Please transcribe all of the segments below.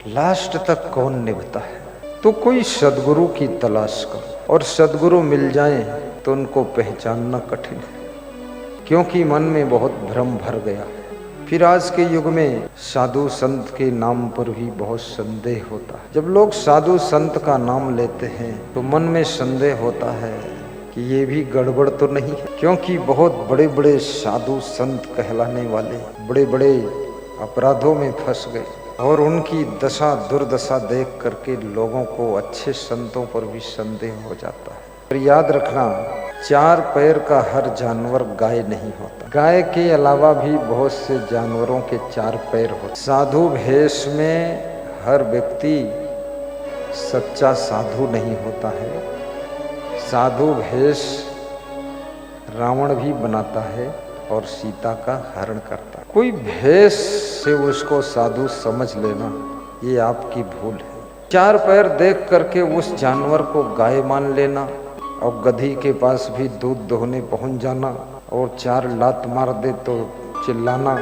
Last तक कौन निभता है? तो कोई सदगुरु की तलाश करो, और सदगुरु मिल जाएं तो उनको पहचानना कठिन है, क्योंकि मन में बहुत भ्रम भर गया है। फिर आज के युग में साधु संत के नाम पर भी बहुत संदेह होता है। जब लोग साधु संत का नाम लेते हैं तो मन में संदेह होता है कि ये भी गड़बड़ तो नहीं है, क्योंकि बहुत बड़े बड़े साधु संत कहलाने वाले बड़े बड़े अपराधों में फंस गए, और उनकी दशा दुर्दशा देख करके लोगों को अच्छे संतों पर भी संदेह हो जाता है। पर याद रखना, चार पैर का हर जानवर गाय नहीं होता। गाय के अलावा भी बहुत से जानवरों के चार पैर होते। साधु भेष में हर व्यक्ति सच्चा साधु नहीं होता है। साधु भेष रावण भी बनाता है और सीता का हरण करता है। कोई भेष से उसको साधु समझ लेना, ये आपकी भूल है। चार पैर देख करके उस जानवर को गाय मान लेना, और गधी के पास भी दूध दोहने पहुंच जाना, और चार लात मार दे तो चिल्लाना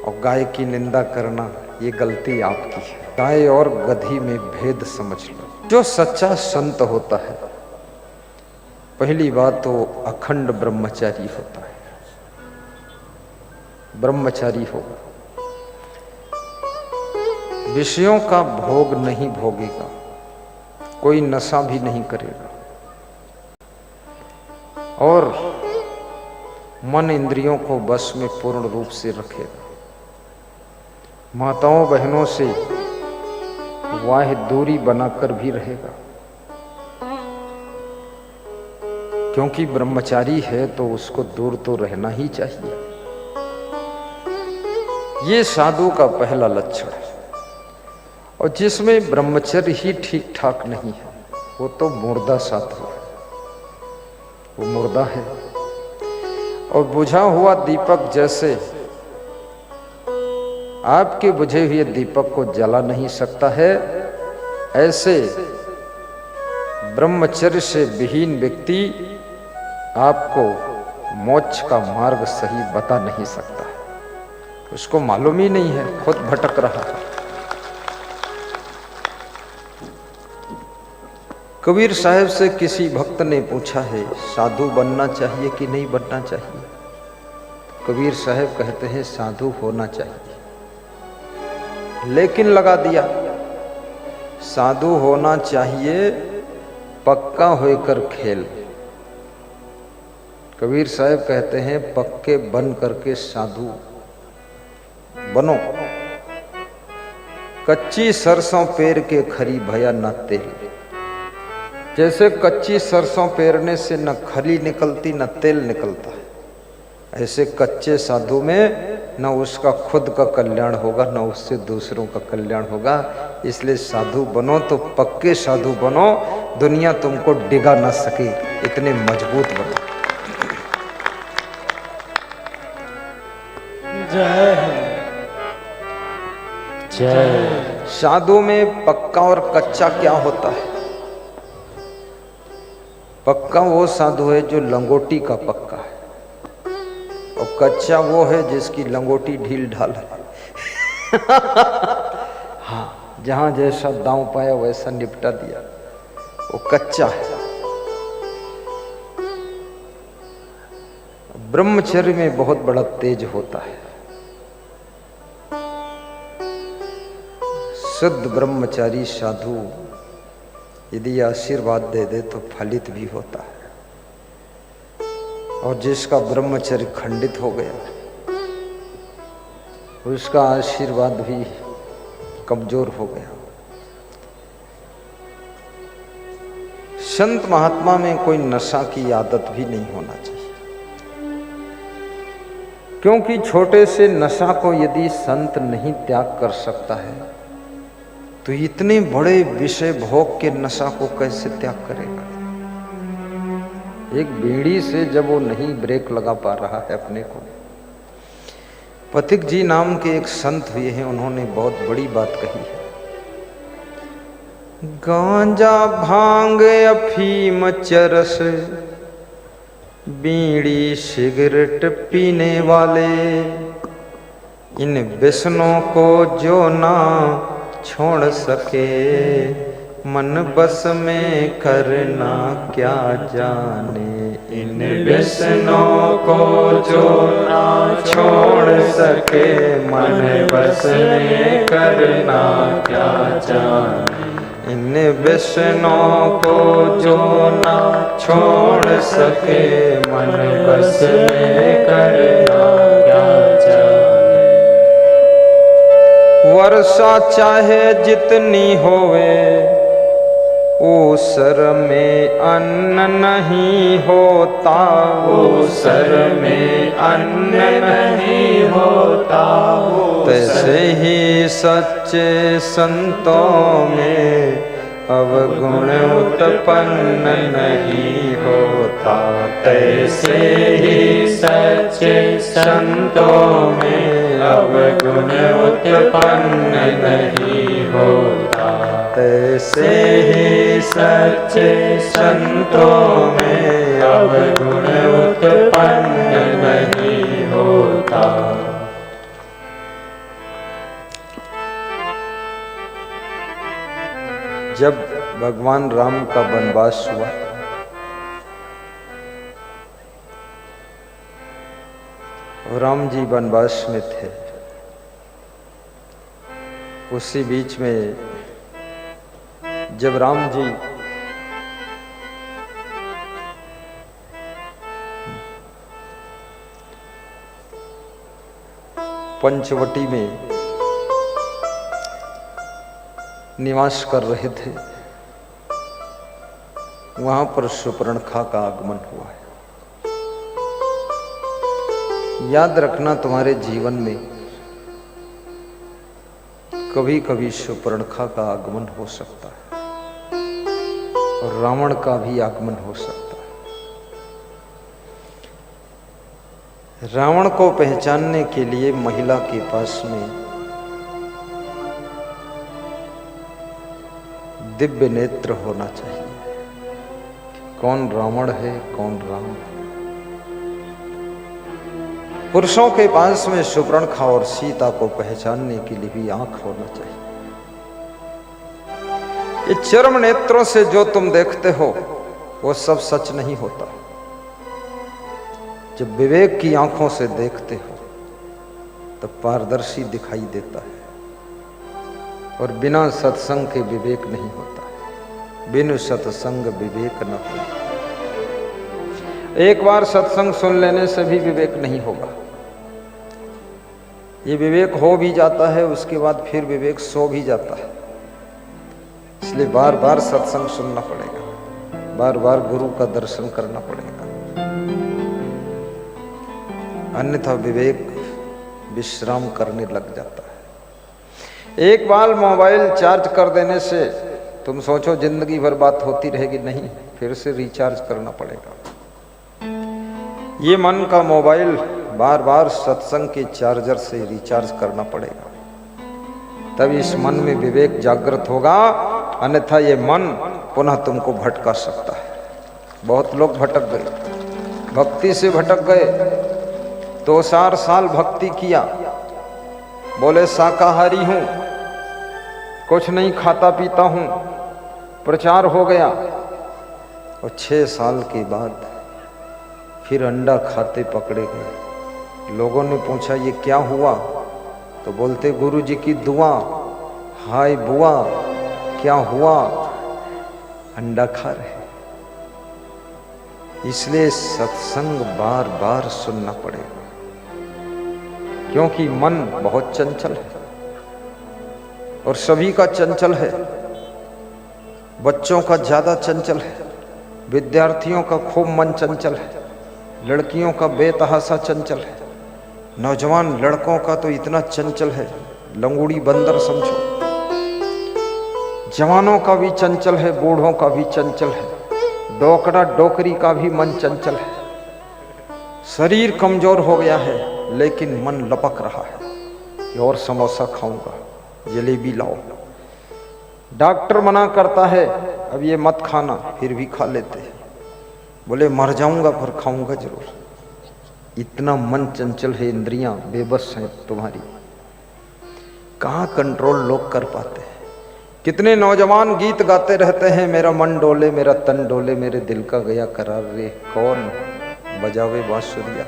और गाय की निंदा करना, ये गलती आपकी है। गाय और गधी में भेद समझ लो। जो सच्चा संत होता है, पहली बात तो अखंड ब्रह्मचारी होता है। ब्रह्मचारी होगा, विषयों का भोग नहीं भोगेगा, कोई नशा भी नहीं करेगा, और मन इंद्रियों को बस में पूर्ण रूप से रखेगा। माताओं बहनों से वाह दूरी बनाकर भी रहेगा, क्योंकि ब्रह्मचारी है तो उसको दूर तो रहना ही चाहिए। ये साधु का पहला लक्षण है। और जिसमें ब्रह्मचर्य ही ठीक ठाक नहीं है, वो तो मुर्दा साधु है, वो मुर्दा है। और बुझा हुआ दीपक जैसे आपके बुझे हुए दीपक को जला नहीं सकता है, ऐसे ब्रह्मचर्य से विहीन व्यक्ति आपको मोक्ष का मार्ग सही बता नहीं सकता है। उसको मालूम ही नहीं है, खुद भटक रहा है। कबीर साहब से किसी भक्त ने पूछा है, साधु बनना चाहिए कि नहीं बनना चाहिए? कबीर साहब कहते हैं साधु होना चाहिए, लेकिन लगा दिया साधु होना चाहिए पक्का होकर खेल। कबीर साहब कहते हैं पक्के बन करके साधु बनो। कच्ची सरसों पेर के खरी भया न तेल। जैसे कच्ची सरसों पेरने से न खरी निकलती न तेल निकलता है, ऐसे कच्चे साधु में न उसका खुद का कल्याण होगा न उससे दूसरों का कल्याण होगा। इसलिए साधु बनो तो पक्के साधु बनो, दुनिया तुमको डिगा ना सके, इतने मजबूत बनो। जय जय। साधु में पक्का और कच्चा क्या होता है? पक्का वो साधु है जो लंगोटी का पक्का है, और कच्चा वो है जिसकी लंगोटी ढील ढाल है। हाँ, जहां जैसा दांव पाया वैसा निपटा दिया, वो कच्चा है। ब्रह्मचर्य में बहुत बड़ा तेज होता है। शुद्ध ब्रह्मचारी साधु यदि आशीर्वाद दे दे तो फलित भी होता है, और जिसका ब्रह्मचर्य खंडित हो गया उसका आशीर्वाद भी कमजोर हो गया। संत महात्मा में कोई नशा की आदत भी नहीं होना चाहिए, क्योंकि छोटे से नशा को यदि संत नहीं त्याग कर सकता है तो इतने बड़े विषय भोग के नशा को कैसे त्याग करेगा? एक बीड़ी से जब वो नहीं ब्रेक लगा पा रहा है अपने को। पथिक जी नाम के एक संत हुए हैं, उन्होंने बहुत बड़ी बात कही है। गांजा भांग अफीम चरस बीड़ी सिगरेट पीने वाले, इन व्यसनों को जो ना छोड़ सके, मन बस में करना क्या जाने। इन व्यसनों को जो ना छोड़ सके, मन बस में करना क्या जाने। इन व्यसनों को जो ना छोड़ सके, मन बस में करना क्या जाने। वर्षा चाहे जितनी होवे, ऊसर में अन्न नहीं होता, ऊसर में अन्न नहीं होता। तैसे ही सच्चे संतों में अवगुण उत्पन्न नहीं होता। तैसे ही सच्चे संतों में अवगुण उत्पन्न नहीं होता। तैसे ही सच्चे संतों में अवगुण उत्पन्न नहीं होता। जब भगवान राम का वनवास हुआ, राम जी वनवास में थे, उसी बीच में जब राम जी पंचवटी में निवास कर रहे थे, वहां पर शूर्पणखा का आगमन हुआ है। याद रखना, तुम्हारे जीवन में कभी कभी शूर्पणखा का आगमन हो सकता है और रावण का भी आगमन हो सकता है। रावण को पहचानने के लिए महिला के पास में दिव्य नेत्र होना चाहिए। कौन रावण है, कौन राम है। पुरुषों के पास में शूर्पणखा और सीता को पहचानने के लिए भी आंख होना चाहिए। ये चर्म नेत्रों से जो तुम देखते हो वो सब सच नहीं होता। जब विवेक की आंखों से देखते हो तो पारदर्शी दिखाई देता है, और बिना सत्संग के विवेक नहीं होता। बिनु सत्संग विवेक न हो। एक बार सत्संग सुन लेने से भी विवेक नहीं होगा। ये विवेक हो भी जाता है, उसके बाद फिर विवेक सो भी जाता है। इसलिए बार बार सत्संग सुनना पड़ेगा, बार बार गुरु का दर्शन करना पड़ेगा, अन्यथा विवेक विश्राम करने लग जाता है। एक बार मोबाइल चार्ज कर देने से तुम सोचो जिंदगी भर बात होती रहेगी, नहीं, फिर से रिचार्ज करना पड़ेगा। ये मन का मोबाइल बार बार सत्संग के चार्जर से रिचार्ज करना पड़ेगा, तब इस मन में विवेक जागृत होगा, अन्यथा ये मन पुनः तुमको भटका सकता है। बहुत लोग भटक गए, भक्ति से भटक गए। 2-4 साल भक्ति किया, बोले शाकाहारी हूं, कुछ नहीं खाता पीता हूं, प्रचार हो गया, और 6 साल के बाद फिर अंडा खाते पकड़े गए। लोगों ने पूछा ये क्या हुआ, तो बोलते गुरु जी की दुआ। हाय बुआ, क्या हुआ? अंडा खा रहे। इसलिए सत्संग बार बार सुनना पड़ेगा, क्योंकि मन बहुत चंचल है और सभी का चंचल है। बच्चों का ज्यादा चंचल है, विद्यार्थियों का खूब मन चंचल है, लड़कियों का बेतहासा चंचल है, नौजवान लड़कों का तो इतना चंचल है, लंगूड़ी बंदर समझो। जवानों का भी चंचल है, बूढ़ों का भी चंचल है, डोकरा डोकरी का भी मन चंचल है। शरीर कमजोर हो गया है, लेकिन मन लपक रहा है कि और समोसा खाऊंगा, जलेबी लाओ। डॉक्टर मना करता है अब ये मत खाना, फिर भी खा लेते हैं। बोले मर जाऊंगा पर खाऊंगा जरूर। इतना मन चंचल है, इंद्रियां बेबस हैं तुम्हारी। कहाँ कंट्रोल लोग कर पाते हैं। कितने नौजवान गीत गाते रहते हैं, मेरा मन डोले मेरा तन डोले मेरे दिल का गया करार रे। कौन बजावे बांसुरिया,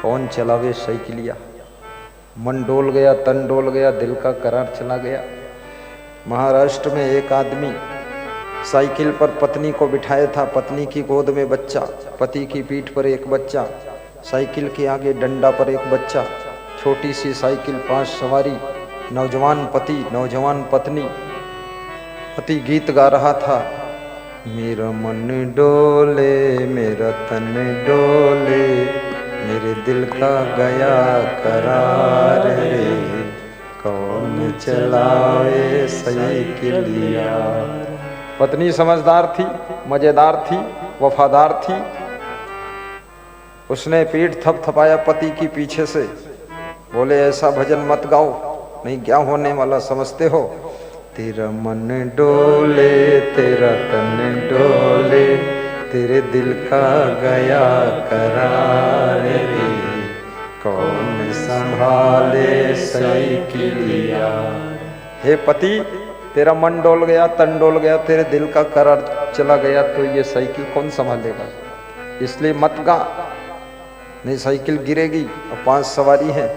कौन चलावे साइकिलिया, मन डोल गया तन डोल गया दिल का करार चला गया। महाराष्ट्र में एक आदमी साइकिल पर पत्नी को बिठाया था, पत्नी की गोद में बच्चा, पति की पीठ पर एक बच्चा, साइकिल के आगे डंडा पर एक बच्चा, छोटी सी साइकिल 5 सवारी, नौजवान पति नौजवान पत्नी। पति गीत गा रहा था, मेरा मन डोले मेरा तन डोले मेरे दिल का गया करार रे, कौन चलावे साइकिलिया। पत्नी समझदार थी, मजेदार थी, वफादार थी। उसने पीठ थपथपाया पति की पीछे से, बोले ऐसा भजन मत गाओ, नहीं क्या होने वाला समझते हो। तेरा मन डोले तेरा तन डोले तेरे दिल का गया करार रे, कौन संभाले साइकिलिया। हे पति, तेरा मन डोल गया तन डोल गया तेरे दिल का करार चला गया, तो ये साइकिल कौन संभालेगा। इसलिए मत गा, नहीं साइकिल गिरेगी और 5 सवारी है,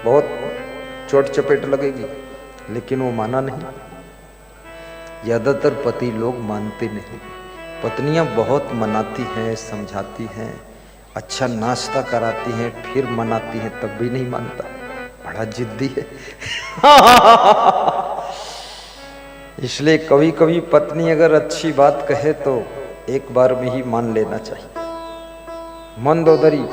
बहुत चोट चपेट लगेगी। लेकिन वो माना नहीं। ज्यादातर पति लोग मानते नहीं, पत्नियां बहुत मनाती हैं, समझाती हैं, अच्छा नाश्ता कराती हैं, फिर मनाती हैं, तब भी नहीं मानता, बड़ा जिद्दी है। इसलिए कभी कभी पत्नी अगर अच्छी बात कहे तो एक बार में ही मान लेना चाहिए। मंदोदरी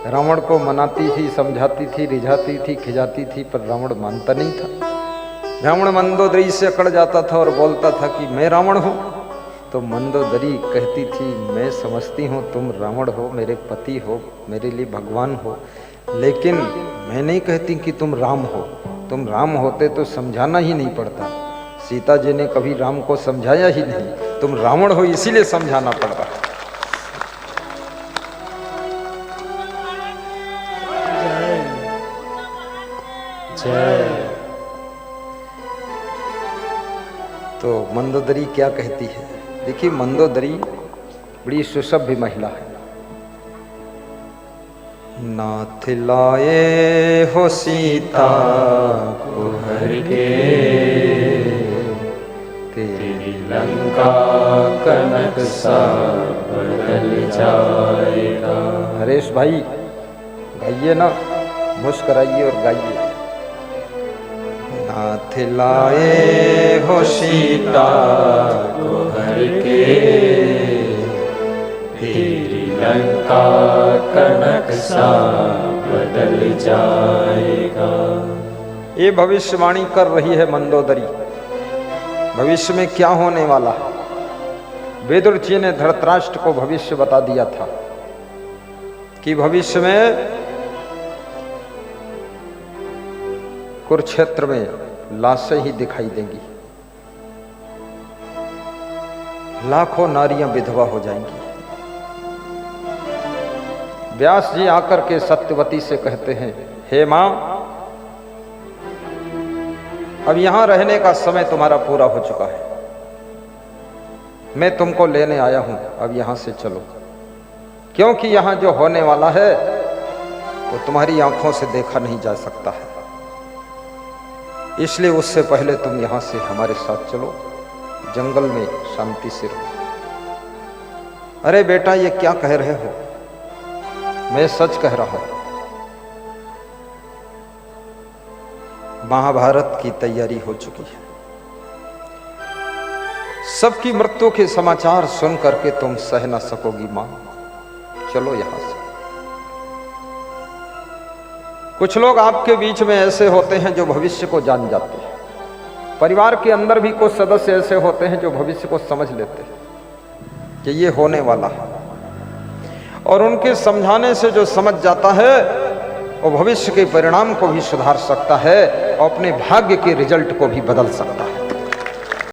रावण को मनाती थी, समझाती थी, रिझाती थी, खिजाती थी, पर रावण मानता नहीं था। रावण मंदोदरी से अकड़ जाता था और बोलता था कि मैं रावण हूँ, तो मंदोदरी कहती थी मैं समझती हूँ तुम रावण हो, मेरे पति हो, मेरे लिए भगवान हो, लेकिन मैं नहीं कहती कि तुम राम हो। तुम राम होते तो समझाना ही नहीं पड़ता, सीता जी ने कभी राम को समझाया ही नहीं, तुम रावण हो इसीलिए समझाना पड़ रहा है। तो मंदोदरी क्या कहती है, देखिए मंदोदरी बड़ी सुसभ्य महिला है। नाथ लाए हो सीता को हर के, तेरी लंका कनक सा बदल जाएगा। हरेश भाई गाइए ना, मुस्कुराइए और गाइए। नाथ लाए हो सीता को हर के, तेरी लंका कनक सा बदल जाएगा। ये भविष्यवाणी कर रही है मंदोदरी, भविष्य में क्या होने वाला है। वेदुर जी ने धृतराष्ट्र को भविष्य बता दिया था कि भविष्य में कुरुक्षेत्र में लाशें ही दिखाई देंगी, लाखों नारियां विधवा हो जाएंगी। व्यास जी आकर के सत्यवती से कहते हैं, हे मां, अब यहां रहने का समय तुम्हारा पूरा हो चुका है, मैं तुमको लेने आया हूं, अब यहां से चलो, क्योंकि यहां जो होने वाला है वो तुम्हारी आंखों से देखा नहीं जा सकता है, इसलिए उससे पहले तुम यहां से हमारे साथ चलो, जंगल में शांति से रहो। अरे बेटा, ये क्या कह रहे हो, मैं सच कह रहा हूं। महाभारत की तैयारी हो चुकी है, सबकी मृत्यु के समाचार सुन करके तुम सह न सकोगी मां, चलो यहां से। कुछ लोग आपके बीच में ऐसे होते हैं जो भविष्य को जान जाते हैं, परिवार के अंदर भी कुछ सदस्य ऐसे होते हैं जो भविष्य को समझ लेते हैं कि ये होने वाला है, और उनके समझाने से जो समझ जाता है वो भविष्य के परिणाम को भी सुधार सकता है और अपने भाग्य के रिजल्ट को भी बदल सकता है।